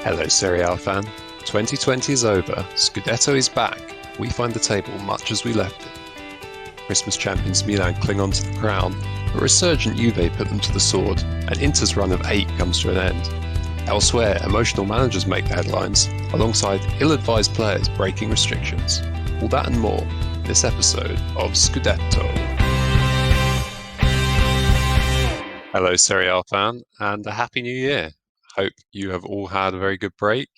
Hello Serie A fan. 2020 is over, Scudetto is back. We find the table much as we left it. Christmas champions Milan cling on to the crown, a resurgent Juve put them to the sword, and Inter's run of 8 comes to an end. Elsewhere, emotional managers make the headlines, alongside ill-advised players breaking restrictions. All that and more in this episode of Scudetto. Hello Serie A fan, and a Happy New Year. Hope you have all had a very good break.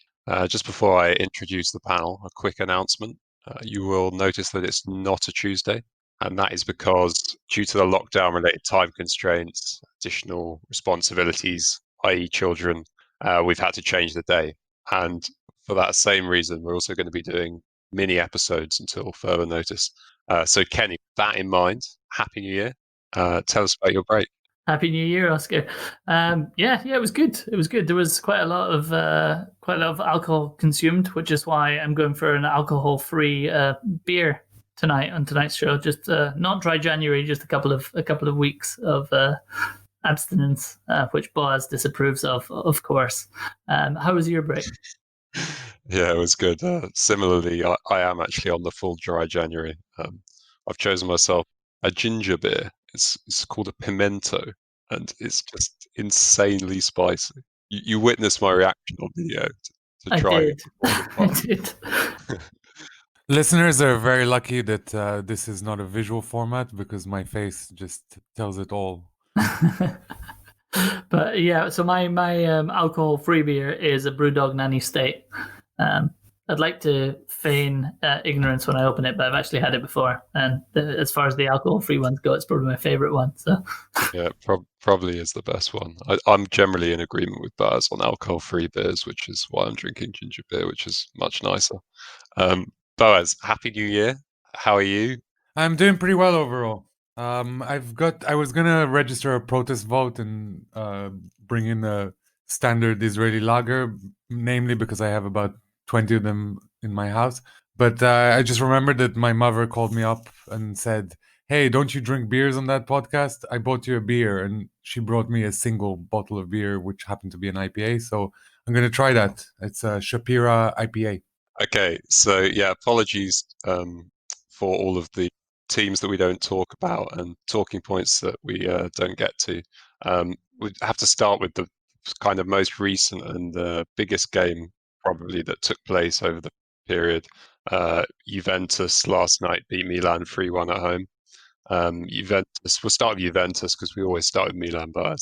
Just before I introduce the panel, a quick announcement. You will notice that it's not a Tuesday, and that is because due to the lockdown-related time constraints, additional responsibilities, i.e. children, we've had to change the day. And for that same reason, we're also going to be doing mini episodes until further notice. So Kenny, with that in mind, Happy New Year. Tell us about your break. Happy New Year, Oscar. Yeah, it was good. It was good. There was quite a lot of alcohol consumed, which is why I'm going for an alcohol-free beer tonight on tonight's show. Just not dry January, just a couple of weeks of abstinence, which Boaz disapproves of course. How was your break? Yeah, it was good. Similarly, I am actually on the full dry January. I've chosen myself a ginger beer. It's called a pimento, and it's just insanely spicy. You witnessed my reaction on video to trying it. I did. Listeners are very lucky that this is not a visual format because my face just tells it all. But yeah, so my alcohol-free beer is a Brewdog Nanny State. I'd like to feign ignorance when I open it, but I've actually had it before. And as far as the alcohol-free ones go, it's probably my favorite one. So yeah, probably is the best one. I'm generally in agreement with Baz on alcohol-free beers, which is why I'm drinking ginger beer, which is much nicer. Boaz, Happy New Year. How are you? I'm doing pretty well overall. I was gonna register a protest vote and bring in a standard Israeli lager, namely because I have about 20 of them in my house. But I just remembered that my mother called me up and said, "Hey, don't you drink beers on that podcast? I bought you a beer." And she brought me a single bottle of beer, which happened to be an IPA. So I'm going to try that. It's a Shapira IPA. Okay, so yeah, apologies for all of the teams that we don't talk about and talking points that we don't get to. We have to start with the kind of most recent and the biggest game probably that took place over the period. Juventus last night beat Milan 3-1 at home. We'll start with Juventus because we always start with Milan, but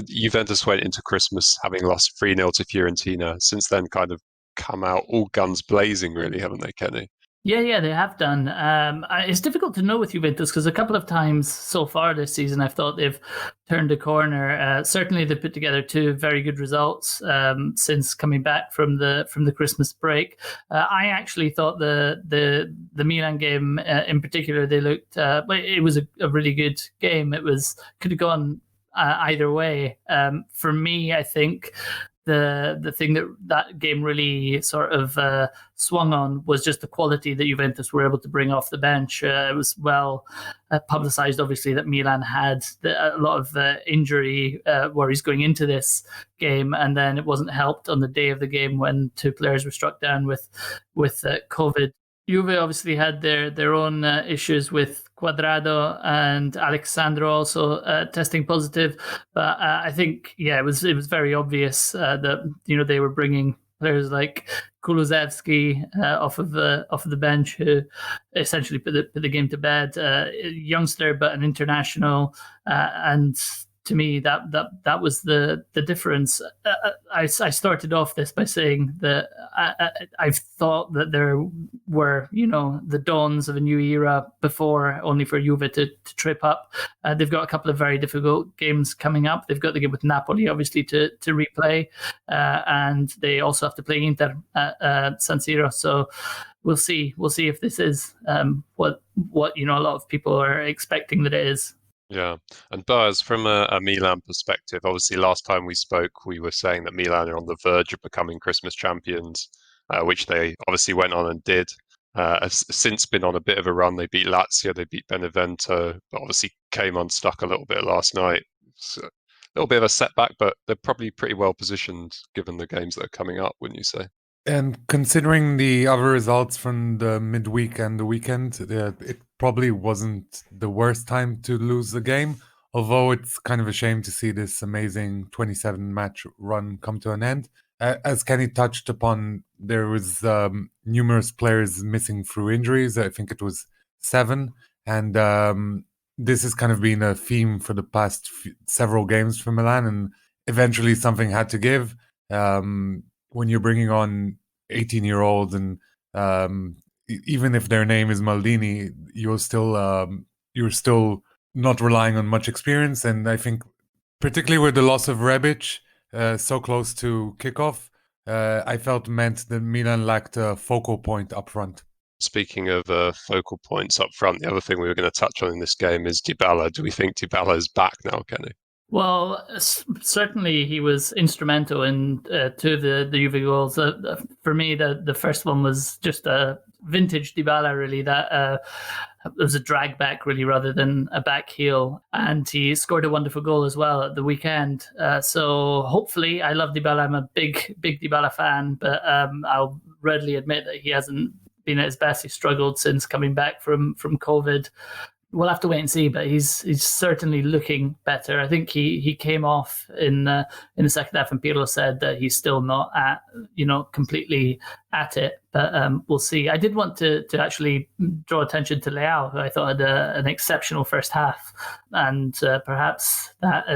Juventus went into Christmas having lost 3-0 to Fiorentina. Since then, kind of come out all guns blazing, really, haven't they, Kenny? Yeah, they have done. It's difficult to know with Juventus because a couple of times so far this season, I've thought they've turned a corner. Certainly, they put together 2 very good results since coming back from the Christmas break. I actually thought the Milan game in particular, they looked. It was a really good game. Could have gone either way. For me, I think the thing that game really sort of swung on was just the quality that Juventus were able to bring off the bench. It was well publicized, obviously, that Milan had a lot of injury worries going into this game, and then it wasn't helped on the day of the game when 2 players were struck down with COVID. Juve obviously had their own issues with Quadrado and Alexandro also testing positive, but I think it was very obvious that they were bringing players like Kulusevski off of the bench, who essentially put the game to bed. A youngster, but an international, and to me, that was the difference. I started off this by saying that I've thought that there were, the dawns of a new era before, only for Juve to trip up. They've got a couple of very difficult games coming up. They've got the game with Napoli, obviously, to replay, and they also have to play Inter at San Siro. So we'll see if this is what a lot of people are expecting that it is. Yeah, and Boaz, from a Milan perspective, obviously last time we spoke, we were saying that Milan are on the verge of becoming Christmas champions, which they obviously went on and did. Have since been on a bit of a run. They beat Lazio, they beat Benevento, but obviously came unstuck a little bit last night. So little bit of a setback, but they're probably pretty well positioned given the games that are coming up, wouldn't you say? And considering the other results from the midweek and the weekend, it probably wasn't the worst time to lose the game. Although it's kind of a shame to see this amazing 27 match run come to an end. As Kenny touched upon, there was numerous players missing through injuries. I think it was 7. And this has kind of been a theme for the past several games for Milan. And eventually something had to give. When you're bringing on 18-year-olds and even if their name is Maldini, you're still not relying on much experience. And I think particularly with the loss of Rebic so close to kickoff, I felt meant that Milan lacked a focal point up front. Speaking of focal points up front, the other thing we were going to touch on in this game is Dybala. Do we think Dybala is back now, Kenny? Well, certainly he was instrumental in two of the Juve goals. For me, the first one was just a vintage Dybala, really. That was a drag back, really, rather than a back heel. And he scored a wonderful goal as well at the weekend. So hopefully, I love Dybala. I'm a big Dybala fan, but I'll readily admit that he hasn't been at his best. He struggled since coming back from COVID. We'll have to wait and see, but he's certainly looking better. I think he came off in the second half, and Pirlo said that he's still not at completely at it. But we'll see. I did want to actually draw attention to Leao, who I thought had an exceptional first half, and perhaps that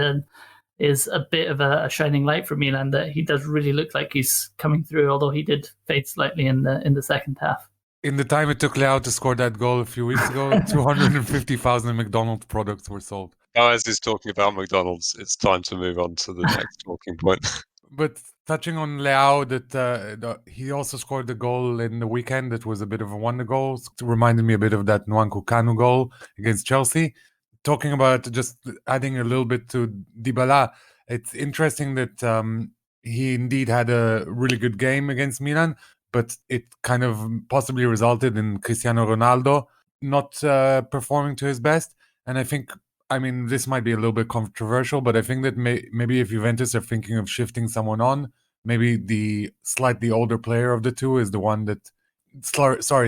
is a bit of a shining light for Milan, that he does really look like he's coming through, although he did fade slightly in the second half. In the time it took Leao to score that goal a few weeks ago, 250,000 McDonald's products were sold. Now, as he's talking about McDonald's, it's time to move on to the next talking point. But touching on Leao, that he also scored the goal in the weekend. That was a bit of a wonder goal. It reminded me a bit of that Nwankwo Kanu goal against Chelsea. Talking about just adding a little bit to Dybala, it's interesting that he indeed had a really good game against Milan, but it kind of possibly resulted in Cristiano Ronaldo not performing to his best. And I think, this might be a little bit controversial, but I think that maybe if Juventus are thinking of shifting someone on, maybe the slightly older player of the two is the one that...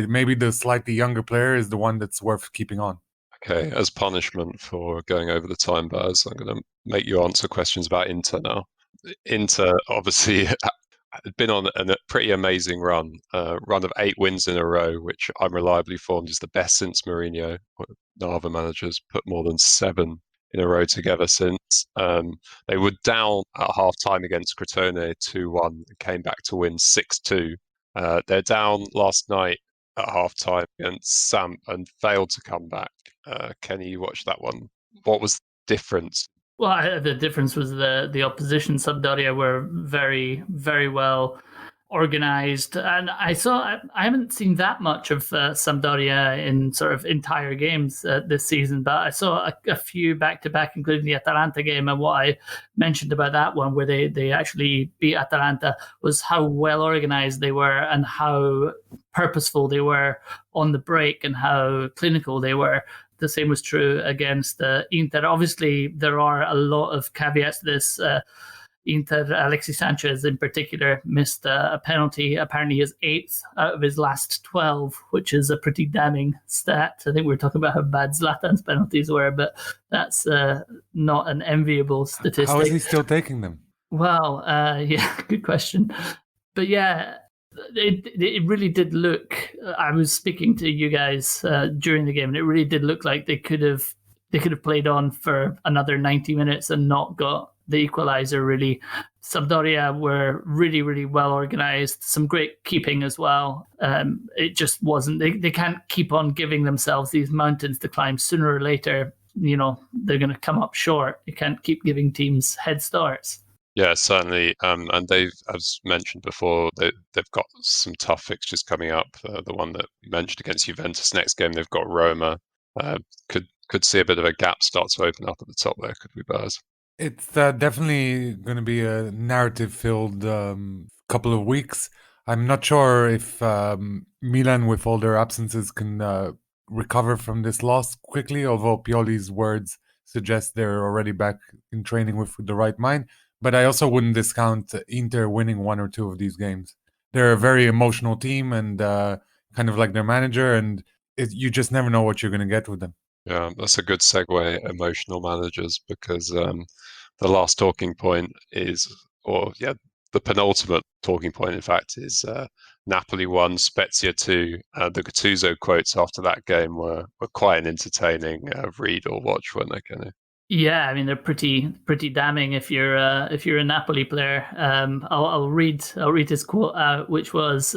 maybe the slightly younger player is the one that's worth keeping on. Okay, as punishment for going over the time, Baz, I'm going to make you answer questions about Inter now. Inter, obviously... had been on a pretty amazing run of 8 wins in a row, which I'm reliably informed is the best since Mourinho. No other managers put more than 7 in a row together since. They were down at half-time against Crotone 2-1 and came back to win 6-2. They're down last night at half-time against Samp and failed to come back. Kenny, you watched that one. What was the difference? Well, the difference was the opposition. Sampdoria were very, very well organized, and I haven't seen that much of Sampdoria in sort of entire games this season, but I saw a few back-to-back, including the Atalanta game. And what I mentioned about that one, where they actually beat Atalanta, was how well organized they were and how purposeful they were on the break and how clinical they were. The same was true against Inter. Obviously, there are a lot of caveats to this. Inter, Alexis Sanchez in particular, missed a penalty. Apparently his 8th out of his last 12, which is a pretty damning stat. I think we were talking about how bad Zlatan's penalties were, but that's not an enviable statistic. How is he still taking them? Well, yeah, good question. But yeah, it really did look... I was speaking to you guys during the game, and it really did look like they could have played on for another 90 minutes and not got the equalizer, really. Sampdoria were really, really well organized. Some great keeping as well. It just wasn't... They can't keep on giving themselves these mountains to climb. Sooner or later, they're going to come up short. You can't keep giving teams head starts. Yeah, certainly. And they've, as mentioned before, they've got some tough fixtures coming up. The one that you mentioned against Juventus next game, they've got Roma. Could see a bit of a gap start to open up at the top there, could we, Baz? It's definitely going to be a narrative-filled couple of weeks. I'm not sure if Milan, with all their absences, can recover from this loss quickly, although Pioli's words suggests they're already back in training with the right mind. But I also wouldn't discount Inter winning one or two of these games. They're a very emotional team, and kind of like their manager, and you just never know what you're going to get with them. Yeah, that's a good segue, emotional managers, because the last talking point is, the penultimate talking point, in fact, is Napoli 1, Spezia 2. The Gattuso quotes after that game were quite an entertaining read or watch, weren't they, Kenny? Yeah, I mean they're pretty damning if you're a Napoli player. I'll read his quote out, which was,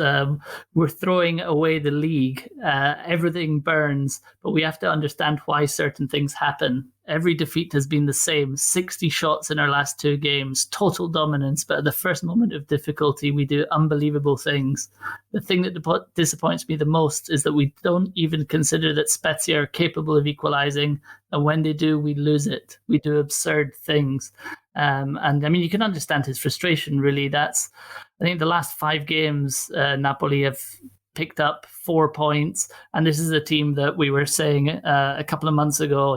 "We're throwing away the league. Everything burns, but we have to understand why certain things happen. Every defeat has been the same. 60 shots in our last 2 games, total dominance. But at the first moment of difficulty, we do unbelievable things. The thing that disappoints me the most is that we don't even consider that Spezia are capable of equalizing. And when they do, we lose it. We do absurd things." And I mean, you can understand his frustration, really. I think the last 5 games, Napoli have picked up 4 points. And this is a team that we were saying a couple of months ago,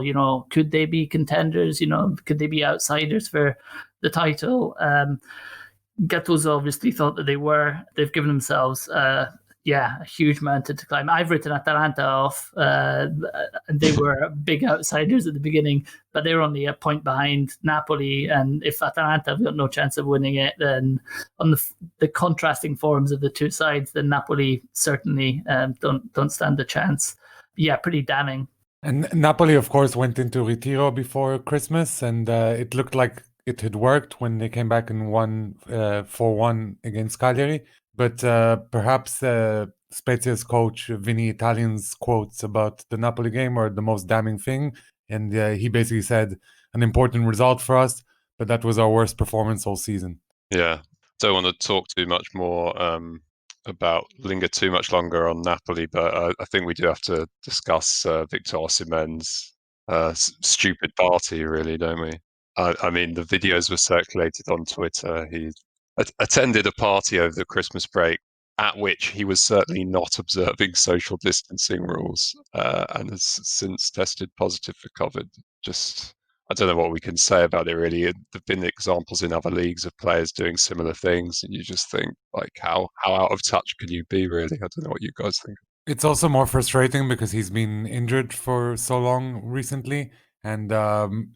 could they be contenders? Could they be outsiders for the title? Gattuso obviously thought that they were. They've given themselves a huge mountain to climb. I've written Atalanta off. They were big outsiders at the beginning, but they were only a point behind Napoli. And if Atalanta have got no chance of winning it, then on the contrasting forms of the two sides, then Napoli certainly don't stand a chance. Yeah, pretty damning. And Napoli, of course, went into Retiro before Christmas, and it looked like it had worked when they came back and won 4-1 against Cagliari. But perhaps Spezia's coach, Vinny Italian's quotes about the Napoli game are the most damning thing. And he basically said, an important result for us, but that was our worst performance all season. Yeah, don't want to talk too much more linger too much longer on Napoli, but I think we do have to discuss Victor Osimhen's stupid party, really, don't we? I mean, the videos were circulated on Twitter. He attended a party over the Christmas break at which he was certainly not observing social distancing rules and has since tested positive for COVID. I don't know what we can say about it, really. There've been examples in other leagues of players doing similar things, and you just think, like, how out of touch can you be, really? I don't know what you guys think. It's also more frustrating because he's been injured for so long recently, and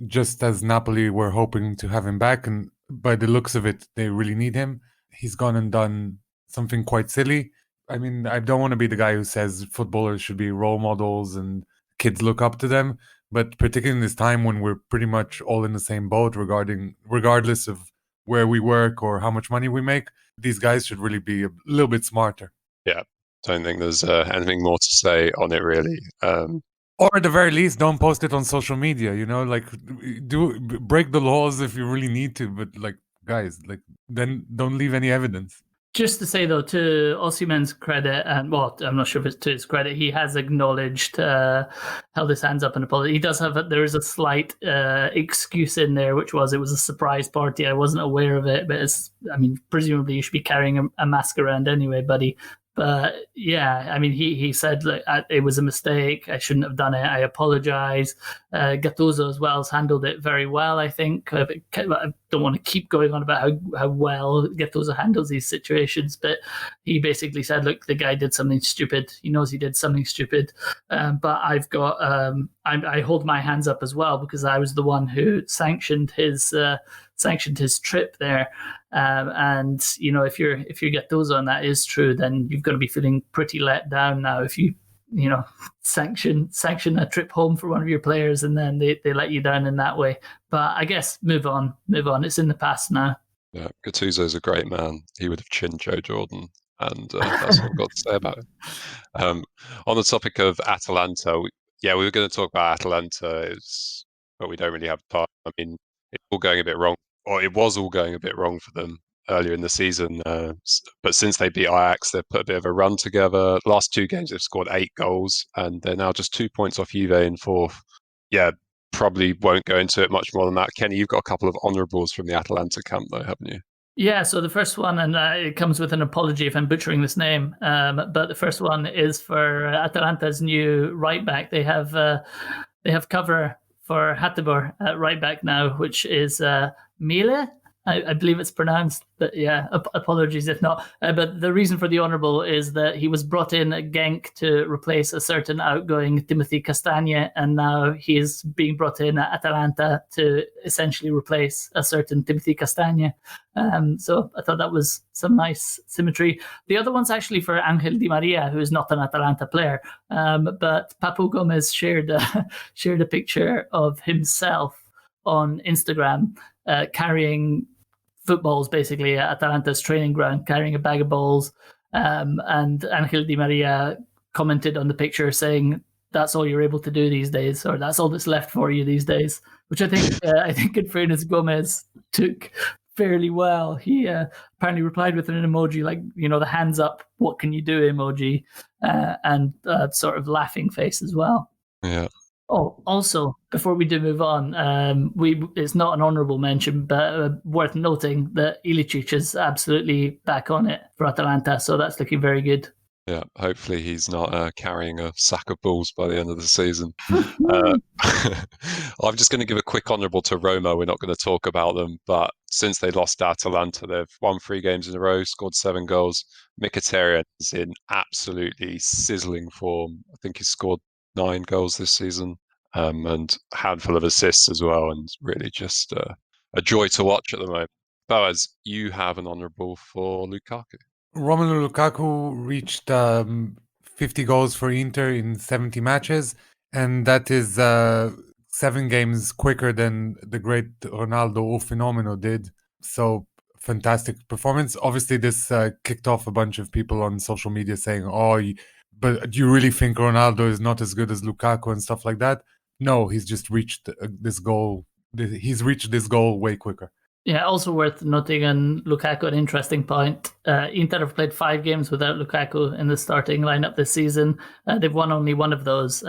just as Napoli were hoping to have him back, and by the looks of it, they really need him, he's gone and done something quite silly. I mean, I don't want to be the guy who says footballers should be role models and kids look up to them, but particularly in this time when we're pretty much all in the same boat regardless of where we work or how much money we make, these guys should really be a little bit smarter. Yeah, don't think there's anything more to say on it, really. Or at the very least, don't post it on social media, break the laws if you really need to, but guys, then don't leave any evidence. Just to say, though, to Osimhen's credit, and I'm not sure if it's to his credit, he has acknowledged, held his hands up and apologized. He does there is a slight excuse in there, which was it was a surprise party. I wasn't aware of it, but presumably you should be carrying a mask around anyway, buddy. But yeah, I mean, he said it was a mistake. I shouldn't have done it. I apologize. Gattuso as well has handled it very well, I think. I don't want to keep going on about how well Gattuso handles these situations, but he basically said, look, the guy did something stupid. He knows he did something stupid. But I've got, I hold my hands up as well because I was the one who sanctioned his trip there. And if you're Gattuso and that is true, then you've got to be feeling pretty let down now if you sanction a trip home for one of your players and then they let you down in that way. But I guess move on. It's in the past now. Yeah, Gattuso's a great man. He would have chinned Joe Jordan, and that's what I've got to say about it. On the topic of Atalanta, we were going to talk about Atalanta, but we don't really have time. I mean, it's all going a bit wrong. Or it was all going a bit wrong for them earlier in the season. But since they beat Ajax, they've put a bit of a run together. Last 2 games, they've scored 8 goals, and they're now just 2 points off Juve in 4th. Yeah, probably won't go into it much more than that. Kenny, you've got a couple of honourables from the Atalanta camp, though, haven't you? Yeah, so the first one, and it comes with an apology if I'm butchering this name, but the first one is for Atalanta's new right back. They have cover for Hatibor at right back now, which is Miele. I believe it's pronounced, but yeah, apologies if not. But the reason for the honourable is that he was brought in at Genk to replace a certain outgoing Timothy Castagne, and now he is being brought in at Atalanta to essentially replace a certain Timothy Castagne. So I thought that was some nice symmetry. The other one's actually for Angel Di Maria, who is not an Atalanta player, but Papu Gomez shared a picture of himself on Instagram carrying footballs basically at Atalanta's training ground, carrying a bag of balls. And Angel Di Maria commented on the picture saying, "That's all you're able to do these days," or "That's all that's left for you these days," which I think in fairness, Gomez took fairly well. He apparently replied with an emoji like, the hands up, what can you do emoji, and sort of laughing face as well. Yeah. Oh, also, before we do move on, it's not an honourable mention, but worth noting that Ilicic is absolutely back on it for Atalanta, so that's looking very good. Yeah, hopefully he's not carrying a sack of balls by the end of the season. I'm just going to give a quick honourable to Roma. We're not going to talk about them, but since they lost to Atalanta, they've won 3 games in a row, scored 7 goals. Mkhitaryan is in absolutely sizzling form. I think he's scored 9 goals this season, and a handful of assists as well, and really just a joy to watch at the moment. Boaz, you have an honourable for Lukaku. Romelu Lukaku reached 50 goals for Inter in 70 matches, and that is 7 games quicker than the great Ronaldo o Fenomeno did. So fantastic performance. Obviously, this kicked off a bunch of people on social media saying, but do you really think Ronaldo is not as good as Lukaku and stuff like that? No, he's just reached this goal. He's reached this goal way quicker. Yeah, also worth noting on Lukaku, an interesting point. Inter have played 5 games without Lukaku in the starting lineup this season. They've won only one of those,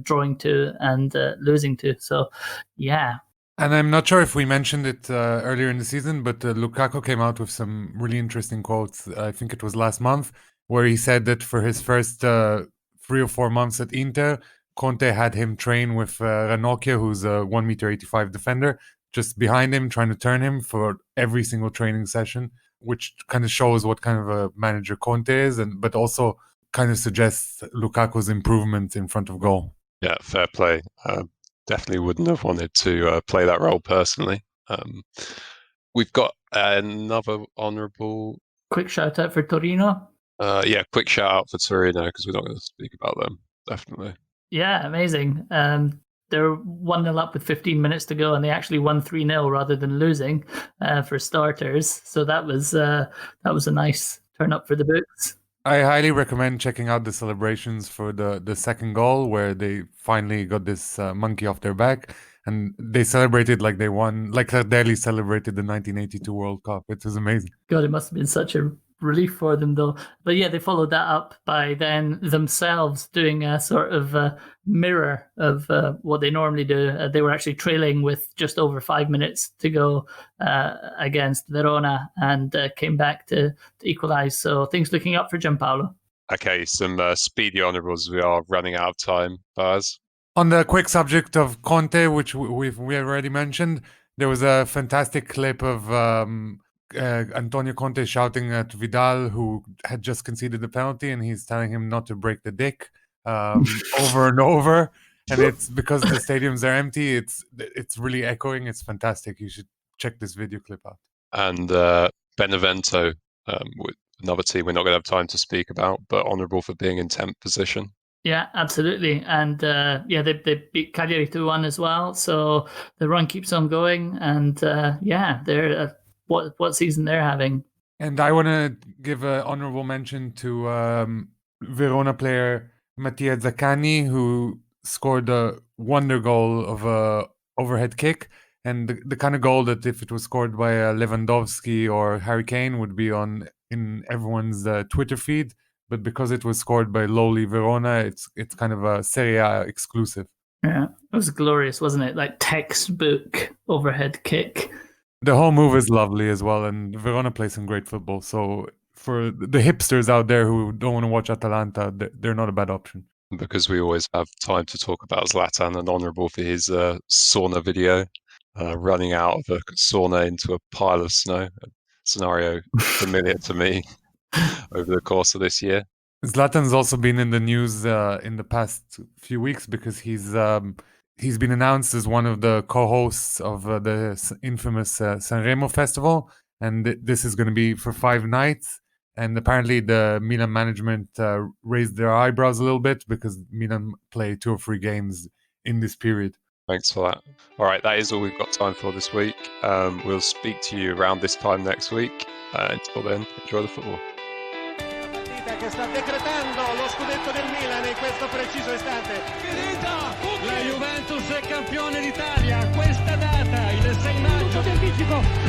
drawing 2 and losing 2. So, yeah. And I'm not sure if we mentioned it earlier in the season, but Lukaku came out with some really interesting quotes. I think it was last month, where he said that for his first 3 or 4 months at Inter, Conte had him train with Ranocchia, who's a 1.85 m defender, just behind him, trying to turn him for every single training session, which kind of shows what kind of a manager Conte is, but also kind of suggests Lukaku's improvement in front of goal. Yeah, fair play. Definitely wouldn't have wanted to play that role personally. We've got another honourable. Quick shout out for Torino. Quick shout out for Torino, because we're not going to speak about them, definitely. Yeah, amazing. They're 1-0 up with 15 minutes to go, and they actually won 3-0 rather than losing for starters. So that was a nice turn up for the books. I highly recommend checking out the celebrations for the second goal, where they finally got this monkey off their back, and they celebrated like they won, like Tardelli celebrated the 1982 World Cup. It was amazing. God, it must have been such a relief for them though. But yeah, they followed that up by then themselves doing a sort of mirror of what they normally do. They were actually trailing with just over 5 minutes to go against Verona, and came back to equalise. So things looking up for Gianpaolo. Okay, some speedy honourables. We are running out of time, Baz. On the quick subject of Conte, which we already mentioned, there was a fantastic clip of Antonio Conte shouting at Vidal, who had just conceded the penalty, and he's telling him not to break the dick over and over. And it's because the stadiums are empty. It's really echoing. It's fantastic. You should check this video clip out. And Benevento, with another team we're not going to have time to speak about, but honourable for being in 10th position. Yeah, absolutely. And they beat Cagliari 2-1 as well. So the run keeps on going. And they're what season they're having. And I want to give an honourable mention to Verona player Mattia Zaccagni, who scored a wonder goal of a overhead kick, and the kind of goal that if it was scored by Lewandowski or Harry Kane would be in everyone's Twitter feed. But because it was scored by lowly Verona, it's kind of a Serie A exclusive. Yeah, it was glorious, wasn't it? Like textbook overhead kick. The whole move is lovely as well, and Verona plays some great football. So for the hipsters out there who don't want to watch Atalanta, they're not a bad option. because we always have time to talk about Zlatan and Honourable for his sauna video, running out of a sauna into a pile of snow, a scenario familiar to me over the course of this year. Zlatan's also been in the news in the past few weeks because he's been announced as one of the co-hosts of the infamous Sanremo festival, and this is going to be for 5 nights. And apparently the Milan management raised their eyebrows a little bit because Milan play 2 or 3 games in this period. Thanks for that. All right, that is all we've got time for this week. We'll speak to you around this time next week. Until then, enjoy the football. Che sta decretando lo scudetto del Milan in questo preciso istante. La Juventus è campione d'Italia questa data, il 6 maggio.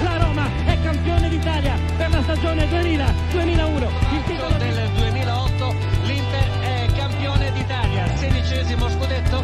La Roma è campione d'Italia per la stagione 2000-2001. Il titolo del 2008, l'Inter è campione d'Italia, 16° scudetto